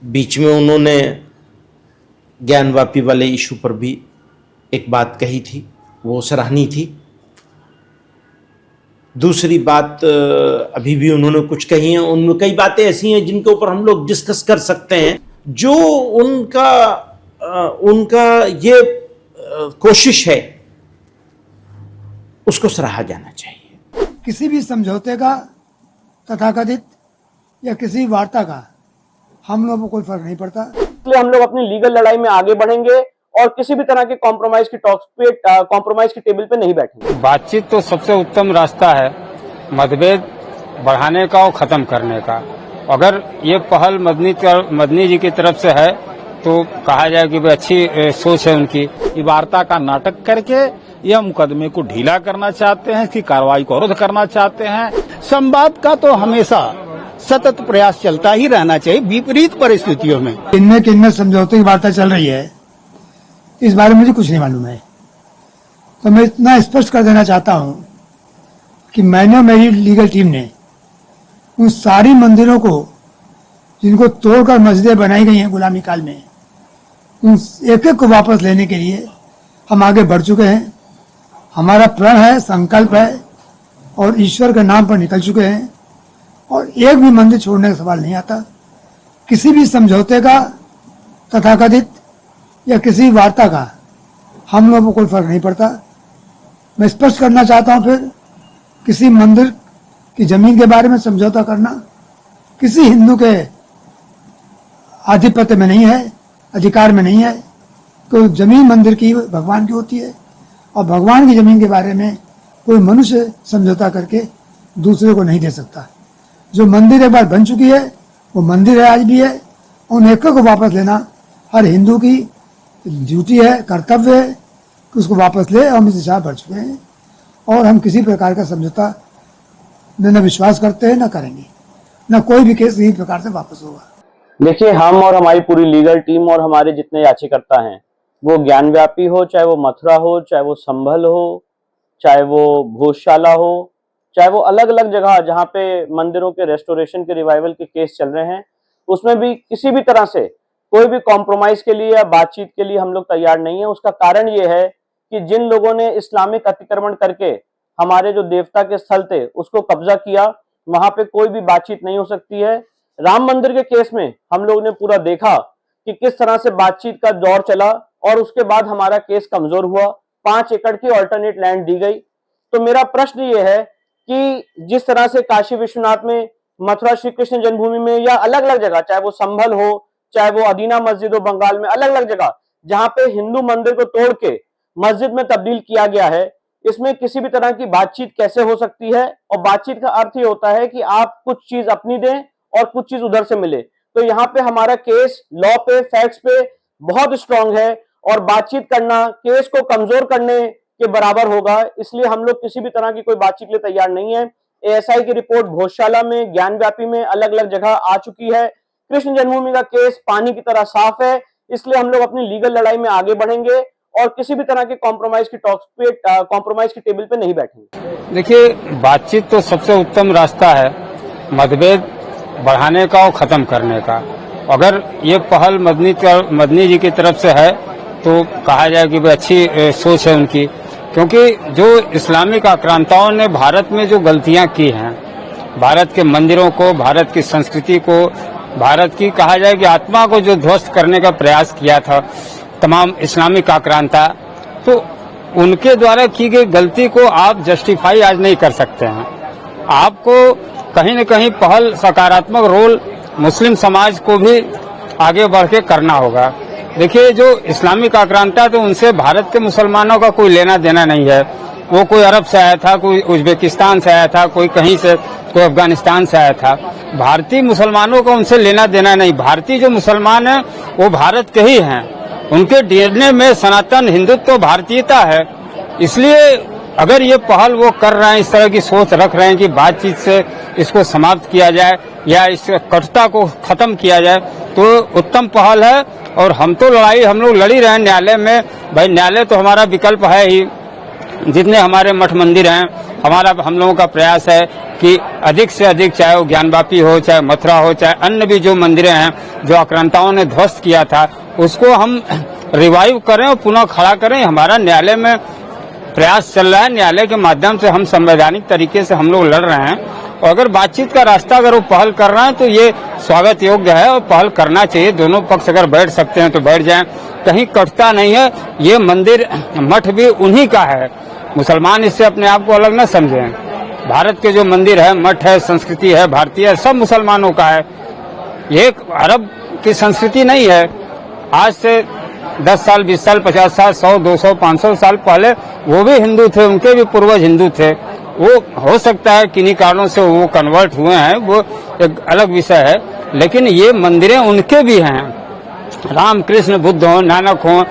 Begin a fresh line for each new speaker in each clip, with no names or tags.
बीच में उन्होंने ज्ञानवापी वाले इशू पर भी एक बात कही थी, वो सराहनीय थी। दूसरी बात अभी भी उन्होंने कुछ कही है, उनमें कई बातें ऐसी हैं जिनके ऊपर हम लोग डिस्कस कर सकते हैं। जो उनका ये कोशिश है उसको सराहा जाना चाहिए।
किसी भी समझौते का, तथाकथित या किसी वार्ता का हम लोगों को कोई फर्क नहीं पड़ता।
इसलिए हम लोग अपनी लीगल लड़ाई में आगे बढ़ेंगे और किसी भी तरह के कॉम्प्रोमाइज की टॉक्स पे, कॉम्प्रोमाइज की टेबल पे नहीं बैठेंगे।
बातचीत तो सबसे उत्तम रास्ता है मतभेद बढ़ाने का और खत्म करने का। अगर ये पहल मदनी जी की तरफ से है तो कहा जाए कि अच्छी सोच है उनकी।
ये वार्ता का नाटक करके यह मुकदमे को ढीला करना चाहते हैं, इसकी कार्रवाई को अवरुद्ध करना चाहते हैं। संवाद का तो हमेशा सतत प्रयास चलता ही रहना चाहिए विपरीत परिस्थितियों में।
किनमें समझौते की वार्ता चल रही है, इस बारे में मुझे कुछ नहीं मालूम है। तो मैं इतना स्पष्ट कर देना चाहता हूं कि मैंने और मेरी लीगल टीम ने उन सारी मंदिरों को जिनको तोड़कर मस्जिदें बनाई गई हैं गुलामी काल में, उन एक एक को वापस लेने के लिए हम आगे बढ़ चुके हैं। हमारा प्रण है, संकल्प है और ईश्वर के नाम पर निकल चुके हैं और एक भी मंदिर छोड़ने का सवाल नहीं आता। किसी भी समझौते का, तथाकथित या किसी वार्ता का हम लोगों को कोई फर्क नहीं पड़ता। मैं स्पष्ट करना चाहता हूं, फिर किसी मंदिर की जमीन के बारे में समझौता करना किसी हिंदू के आधिपत्य में नहीं है, अधिकार में नहीं है। तो जमीन मंदिर की भगवान की होती है और भगवान की जमीन के बारे में कोई मनुष्य समझौता करके दूसरे को नहीं दे सकता। जो मंदिर एक बार बन चुकी है वो मंदिर है, आज भी है। उन एक को वापस लेना हर हिंदू की ड्यूटी है, कर्तव्य है कि उसको वापस ले। हम इस दिशा बढ़ चुके हैं और हम किसी प्रकार का समझौता न विश्वास करते हैं, न करेंगे, न कोई भी केस इसी प्रकार से वापस होगा।
देखिए, हम और हमारी पूरी लीगल टीम और हमारे जितने याचिकर्ता हैं, वो ज्ञानव्यापी हो, चाहे वो मथुरा हो, चाहे वो संभल हो, चाहे वो भोजशाला हो, चाहे वो अलग अलग जगह जहाँ पे मंदिरों के रेस्टोरेशन के रिवाइवल के केस चल रहे हैं, उसमें भी किसी भी तरह से कोई भी कॉम्प्रोमाइज के लिए या बातचीत के लिए हम लोग तैयार नहीं है। उसका कारण ये है कि जिन लोगों ने इस्लामिक अतिक्रमण करके हमारे जो देवता के स्थल थे उसको कब्जा किया, वहां पे कोई भी बातचीत नहीं हो सकती है। राम मंदिर के केस में हम लोग ने पूरा देखा कि किस तरह से बातचीत का दौर चला और उसके बाद हमारा केस कमजोर हुआ। 5 एकड़ की ऑल्टरनेट लैंड दी गई। तो मेरा प्रश्न ये है कि जिस तरह से काशी विश्वनाथ में, मथुरा श्री कृष्ण जन्मभूमि में या अलग अलग जगह, चाहे वो संभल हो, चाहे वो अदीना मस्जिद हो बंगाल में, अलग अलग जगह जहां पे हिंदू मंदिर को तोड़ के मस्जिद में तब्दील किया गया है, इसमें किसी भी तरह की बातचीत कैसे हो सकती है? और बातचीत का अर्थ ये होता है कि आप कुछ चीज अपनी दें और कुछ चीज उधर से मिले। तो यहाँ पे हमारा केस लॉ पे, फैक्ट्स पे बहुत स्ट्रांग है और बातचीत करना केस को कमजोर करने के बराबर होगा। इसलिए हम लोग किसी भी तरह की कोई बातचीत के लिए तैयार नहीं है। एएसआई की रिपोर्ट भोजशाला में, ज्ञानव्यापी में, अलग अलग जगह आ चुकी है। कृष्ण जन्मभूमि का केस पानी की तरह साफ है। इसलिए हम लोग अपनी लीगल लड़ाई में आगे बढ़ेंगे और किसी भी तरह के कॉम्प्रोमाइज की टॉक्स पे, कॉम्प्रोमाइज की टेबल पे नहीं बैठेंगे।
देखिए, बातचीत तो सबसे उत्तम रास्ता है मतभेद बढ़ाने का और खत्म करने का। अगर ये पहल मदनी जी की तरफ से है तो कहा जाए कि अच्छी सोच है उनकी। क्योंकि जो इस्लामिक आक्रांताओं ने भारत में जो गलतियां की हैं, भारत के मंदिरों को, भारत की संस्कृति को, भारत की कहा जाए कि आत्मा को जो ध्वस्त करने का प्रयास किया था तमाम इस्लामिक आक्रांता, तो उनके द्वारा की गई गलती को आप जस्टिफाई आज नहीं कर सकते हैं। आपको कहीं न कहीं पहल, सकारात्मक रोल मुस्लिम समाज को भी आगे बढ़ के करना होगा। देखिए, जो इस्लामिक आक्रांता तो उनसे भारत के मुसलमानों का कोई लेना देना नहीं है। वो कोई अरब से आया था, कोई उज्बेकिस्तान से आया था, कोई कहीं से, कोई अफगानिस्तान से आया था। भारतीय मुसलमानों का उनसे लेना देना नहीं। भारतीय जो मुसलमान हैं वो भारत के ही हैं। उनके डीएनए में सनातन हिंदुत्व भारतीयता है। इसलिए अगर ये पहल वो कर रहे हैं, इस तरह की सोच रख रहे हैं कि बातचीत से इसको समाप्त किया जाए या इस कटुता को खत्म किया जाए, तो उत्तम पहल है। और हम तो लड़ाई हम लोग लड़ी रहे हैं न्यायालय में। भाई, न्यायालय तो हमारा विकल्प है ही। जितने हमारे मठ मंदिर हैं, हम लोगों का प्रयास है कि अधिक से अधिक, चाहे वो ज्ञानवापी हो, चाहे मथुरा हो, चाहे अन्य भी जो मंदिरें हैं जो आक्रांताओं ने ध्वस्त किया था, उसको हम रिवाइव करें और पुनः खड़ा करें। हमारा न्यायालय में प्रयास चल रहा है। न्यायालय के माध्यम से हम संवैधानिक तरीके से हम लोग लड़ रहे हैं, और अगर बातचीत का रास्ता अगर वो पहल कर रहे हैं तो ये स्वागत योग्य है और पहल करना चाहिए। दोनों पक्ष अगर बैठ सकते हैं तो बैठ जाएं, कहीं कटता नहीं है। ये मंदिर मठ भी उन्हीं का है, मुसलमान इससे अपने आप को अलग न समझें। भारत के जो मंदिर है, मठ है, संस्कृति है, भारतीय है, सब मुसलमानों का है। ये एक अरब की संस्कृति नहीं है। आज से 10 साल, 20 साल, 50 साल, 100, 200, 500 साल पहले वो भी हिंदू थे, उनके भी पूर्वज हिंदू थे। वो हो सकता है किन्हीं कारणों से वो कन्वर्ट हुए हैं, वो एक अलग विषय है, लेकिन ये मंदिरें उनके भी हैं। राम कृष्ण बुद्ध हो, नानक हो,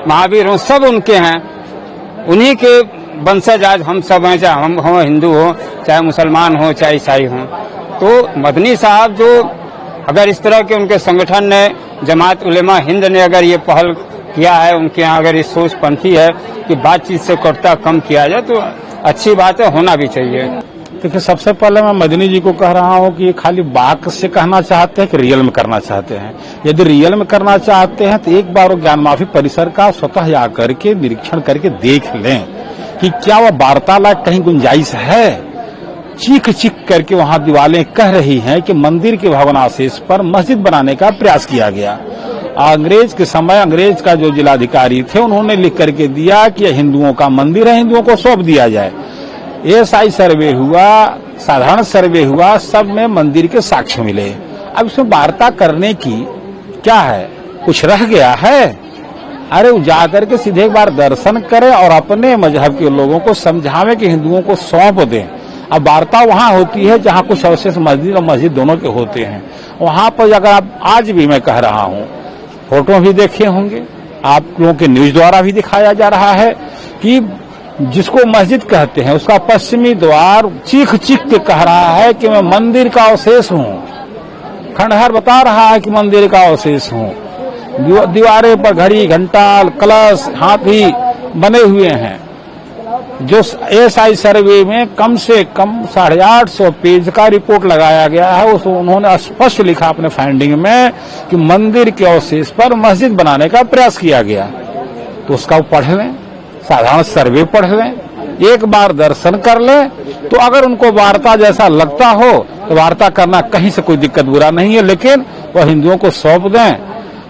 महावीर हो, सब उनके हैं। उन्हीं के वंशज आज हम सब हैं, चाहे हम हो हिंदू हो, चाहे मुसलमान हो, चाहे ईसाई हो। तो मदनी साहब जो अगर इस तरह के उनके संगठन ने, जमात उलेमा हिंद ने अगर ये पहल किया है, उनके यहाँ अगर ये सोच पंथी है कि बातचीत से कटता कम किया जाए, तो अच्छी बात है, होना भी चाहिए।
देखिए, सबसे पहले मैं मदनी जी को कह रहा हूँ कि ये खाली बात से कहना चाहते हैं कि रियल में करना चाहते हैं। यदि रियल में करना चाहते हैं तो एक बार वो ज्ञान माफी परिसर का स्वतः आकर के निरीक्षण करके देख लें कि क्या वह वार्तालाप कहीं गुंजाइश है। चीख चीख करके वहां दीवारें कह रही हैं कि मंदिर के भवनावशेष पर मस्जिद बनाने का प्रयास किया गया। अंग्रेज के समय अंग्रेज का जो जिलाधिकारी थे, उन्होंने लिख करके दिया कि यह हिंदुओं का मंदिर है, हिंदुओं को सौंप दिया जाए। एएसआई सर्वे हुआ, साधारण सर्वे हुआ, सब में मंदिर के साक्ष्य मिले। अब इसमें वार्ता करने की क्या है, कुछ रह गया है? अरे जाकर के सीधे एक बार दर्शन करें और अपने मजहब के लोगों को समझावें कि हिंदुओं को सौंप दें। अब वार्ता वहां होती है जहां कुछ अवशेष मस्जिद और मस्जिद दोनों के होते हैं। वहां पर अगर आप, आज भी मैं कह रहा हूं, फोटो भी देखे होंगे, आप लोगों के न्यूज द्वारा भी दिखाया जा रहा है कि जिसको मस्जिद कहते हैं उसका पश्चिमी द्वार चीख चीख के कह रहा है कि मैं मंदिर का अवशेष हूं। खंडहर बता रहा है कि मंदिर का अवशेष हूं। दीवारें पर घड़ी, घंटा, कलश, हाथी बने हुए हैं। जो एएसआई सर्वे में कम से कम 850 पेज का रिपोर्ट लगाया गया है, उस उन्होंने स्पष्ट लिखा अपने फाइंडिंग में कि मंदिर के अवशेष पर मस्जिद बनाने का प्रयास किया गया। तो उसका पढ़ लें, साधारण सर्वे पढ़ लें, एक बार दर्शन कर लें। तो अगर उनको वार्ता जैसा लगता हो तो वार्ता करना कहीं से कोई दिक्कत बुरा नहीं है, लेकिन वह हिंदुओं को सौंप दें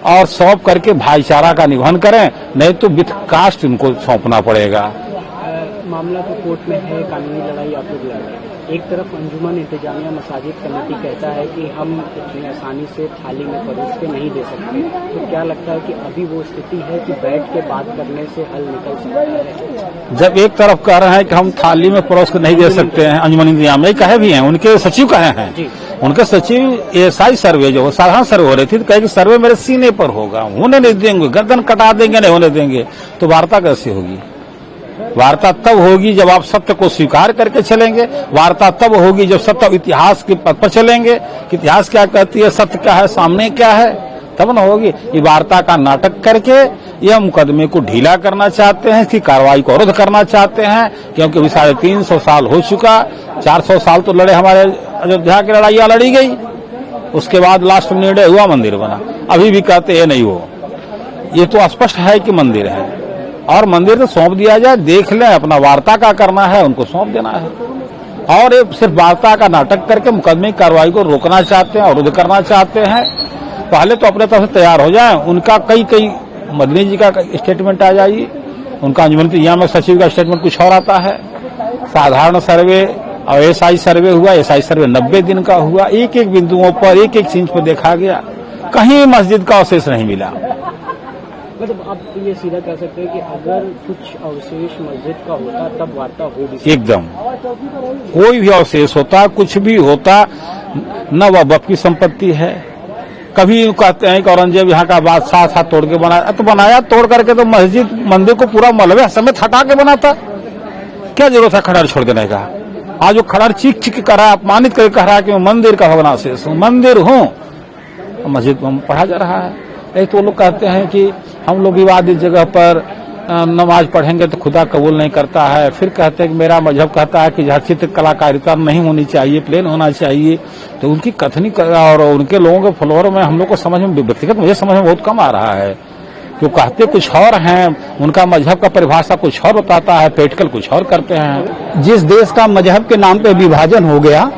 और सौंप करके भाईचारा का निबंधन करें, नहीं तो विथ कास्ट उनको सौंपना पड़ेगा।
मामला तो कोर्ट में है, कानूनी लड़ाई आप लोग लड़ रहे हैं। एक तरफ अंजुमन इंतजामिया मसाजिद कमेटी कहता है कि हम इतनी आसानी से थाली में परोस के नहीं दे सकते, तो क्या लगता है कि अभी वो स्थिति है कि बैठ के बात करने से हल निकल सकता है?
जब एक तरफ कह रहे हैं कि हम थाली में परोस के नहीं दे सकते हैं, अंजुमन इंतजामिया कहे भी हैं, उनके सचिव कहे हैं, उनके सचिव एएसआई सर्वे जो साधारण सर्वे हो रही थी, तो कहे कि सर्वे मेरे सीने पर होगा, होने नहीं देंगे, गर्दन कटा देंगे, नहीं होने देंगे। तो वार्ता कैसे होगी? वार्ता तब होगी जब आप सत्य को स्वीकार करके चलेंगे। वार्ता तब होगी जब सत्य इतिहास के पथ पर चलेंगे कि इतिहास क्या कहती है, सत्य क्या है, सामने क्या है, तब न होगी। ये वार्ता का नाटक करके यह मुकदमे को ढीला करना चाहते हैं, इसकी कार्रवाई को अवरुद्ध करना चाहते हैं, क्योंकि अभी 350 साल हो चुका। 400 साल तो लड़े, हमारे अयोध्या की लड़ाइयां लड़ी गई, उसके बाद लास्ट में निर्णय हुआ, मंदिर बना। अभी भी कहते हैं नहीं हो। ये तो स्पष्ट है कि मंदिर है, और मंदिर तो सौंप दिया जाए, देख लें, अपना वार्ता का करना है उनको सौंप देना है। और ये सिर्फ वार्ता का नाटक करके मुकदमे की कार्रवाई को रोकना चाहते हैं, अवरुद्ध करना चाहते हैं। पहले तो अपने तरफ से तैयार हो जाए। उनका कई मदनी जी का स्टेटमेंट आ जाइए, उनका अंजुमन इंतजामिया सचिव का स्टेटमेंट कुछ और आता है। साधारण सर्वे और एएसआई सर्वे हुआ, एएसआई सर्वे 90 दिन का हुआ, एक एक बिंदुओं पर, एक एक चीज पर देखा गया, कहीं मस्जिद का अवशेष नहीं मिला।
मतलब आप ये सीधा कह सकते हैं कि अगर कुछ अवशेष मस्जिद का होता तब वार्ता हो भी
एकदम, कोई भी अवशेष होता, कुछ भी होता, न वह वक्फ की संपत्ति है। कभी कहते हैं कि औरंगजेब यहाँ का बादशाह था, तोड़ के बनाया, तो बनाया तोड़ करके तो मस्जिद मंदिर को पूरा मलबे समेत हटा के बनाता। क्या जरूरत है खंडहर छोड़ देने का? आज वो खंडहर चीख चीख कर रहा है, अपमानित करके कह रहा है कि मैं मंदिर का भग्नावशेष हूँ, मंदिर हूँ। मस्जिद में पढ़ा जा रहा है। एक तो लोग कहते हैं कि हम लोग विवादित जगह पर नमाज पढ़ेंगे तो खुदा कबूल नहीं करता है। फिर कहते हैं कि मेरा मजहब कहता है कि जहाँ चित्र कलाकारिता नहीं होनी चाहिए, प्लेन होना चाहिए। तो उनकी कथनी और उनके लोगों के फॉलोअर में हम लोग को समझ में, व्यक्तिगत मुझे समझ में बहुत कम आ रहा है। जो कहते कुछ और हैं, उनका मजहब का परिभाषा कुछ और बताता है, प्रैक्टिकल कुछ और करते हैं।
जिस देश का मजहब के नाम पे विभाजन हो गया,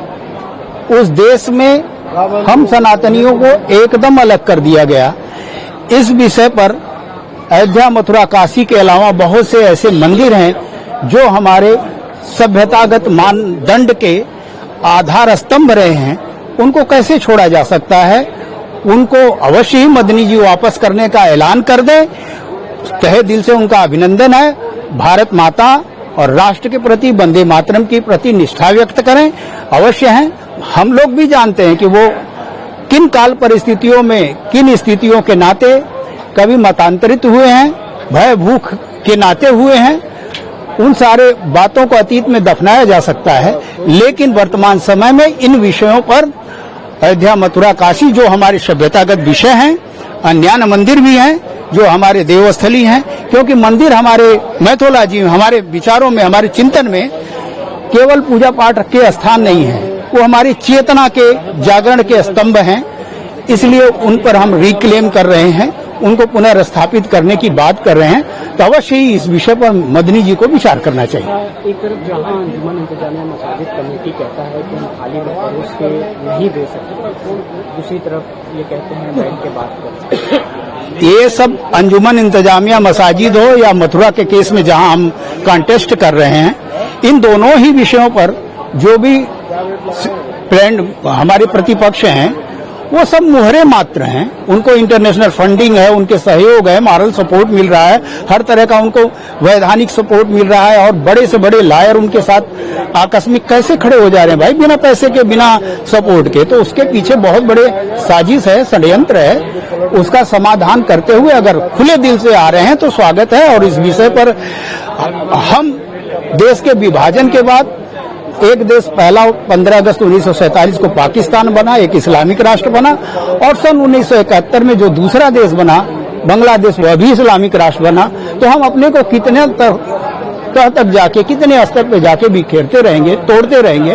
उस देश में हम सनातनियों को एकदम अलग कर दिया गया। इस विषय पर अयोध्या, मथुरा, काशी के अलावा बहुत से ऐसे मंदिर हैं जो हमारे सभ्यतागत मानदंड के आधार स्तंभ रहे हैं, उनको कैसे छोड़ा जा सकता है? उनको अवश्य ही मदनी जी वापस करने का ऐलान कर दें। तहे दिल से उनका अभिनंदन है। भारत माता और राष्ट्र के प्रति, वंदे मातरम के प्रति निष्ठा व्यक्त करें, अवश्य है। हम लोग भी जानते हैं कि वो किन काल परिस्थितियों में, किन स्थितियों के नाते कभी मतांतरित हुए हैं, भय भूख के नाते हुए हैं। उन सारे बातों को अतीत में दफनाया जा सकता है, लेकिन वर्तमान समय में इन विषयों पर अयोध्या, मथुरा, काशी जो हमारे सभ्यतागत विषय हैं, अन्यान्य मंदिर भी हैं जो हमारे देवस्थली हैं, क्योंकि मंदिर हमारे मैथोलॉजी में, हमारे विचारों में, हमारे चिंतन में केवल पूजा पाठ के स्थान नहीं है, वो हमारी चेतना के जागरण के स्तंभ हैं। इसलिए उन पर हम रिक्लेम कर रहे हैं, उनको पुनर्स्थापित करने की बात कर रहे हैं। तो अवश्य ही इस विषय पर मदनी जी को विचार करना चाहिए।
एक तरफ जहां अंजुमन इंतजामिया मसाजिद कमेटी कहता है कि हम थाली में परोस के नहीं दे सकते, दूसरी तरफ ये कहते हैं बैठ के बात कर सकते।
ये सब अंजुमन इंतजामिया मसाजिद हो या मथुरा के केस में जहां हम कॉन्टेस्ट कर रहे हैं, इन दोनों ही विषयों पर जो भी फ्रेंड हमारे प्रतिपक्ष हैं, वो सब मुहरे मात्र हैं। उनको इंटरनेशनल फंडिंग है, उनके सहयोग है, मॉरल सपोर्ट मिल रहा है, हर तरह का उनको वैधानिक सपोर्ट मिल रहा है, और बड़े से बड़े लायर उनके साथ आकस्मिक कैसे खड़े हो जा रहे हैं भाई, बिना पैसे के, बिना सपोर्ट के। तो उसके पीछे बहुत बड़े साजिश है, षड्यंत्र है। उसका समाधान करते हुए अगर खुले दिल से आ रहे हैं तो स्वागत है। और इस विषय पर हम देश के विभाजन के बाद एक देश पहला 15 अगस्त 1947 को पाकिस्तान बना, एक इस्लामिक राष्ट्र बना, और सन 1971 में जो दूसरा देश बना बांग्लादेश, वह भी इस्लामिक राष्ट्र बना। तो हम अपने को कितने तह तक जाके, कितने स्तर पे जाके बिखेरते रहेंगे, तोड़ते रहेंगे।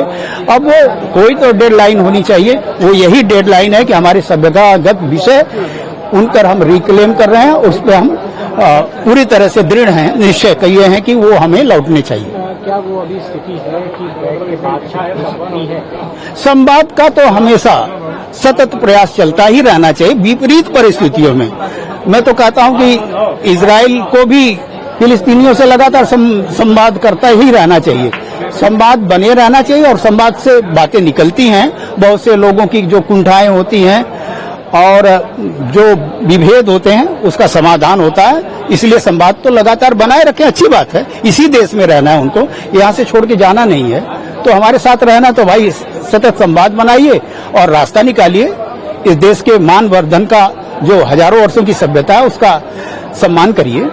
अब वो कोई तो डेडलाइन होनी चाहिए, वो यही डेडलाइन है कि हमारे सभ्यतागत विषय उन पर हम रिक्लेम कर रहे हैं, उस पर हम पूरी तरह से दृढ़ हैं, निश्चय किए हैं कि वो हमें लौटने चाहिए।
क्या वो अभी स्थिति है कि बैठ के बातचीत हो सकती है?
संवाद का तो हमेशा सतत प्रयास चलता ही रहना चाहिए, विपरीत परिस्थितियों में। मैं तो कहता हूं कि इजराइल को भी फिलिस्तीनियों से लगातार संवाद करता ही रहना चाहिए, संवाद बने रहना चाहिए। और संवाद से बातें निकलती हैं, बहुत से लोगों की जो कुंठाएं होती हैं और जो विभेद होते हैं उसका समाधान होता है। इसलिए संवाद तो लगातार बनाए रखें, अच्छी बात है। इसी देश में रहना है उनको, यहाँ से छोड़ के जाना नहीं है। तो हमारे साथ रहना तो भाई सतत संवाद बनाइए और रास्ता निकालिए। इस देश के मान वर्धन का जो हजारों वर्षों की सभ्यता है उसका सम्मान करिए।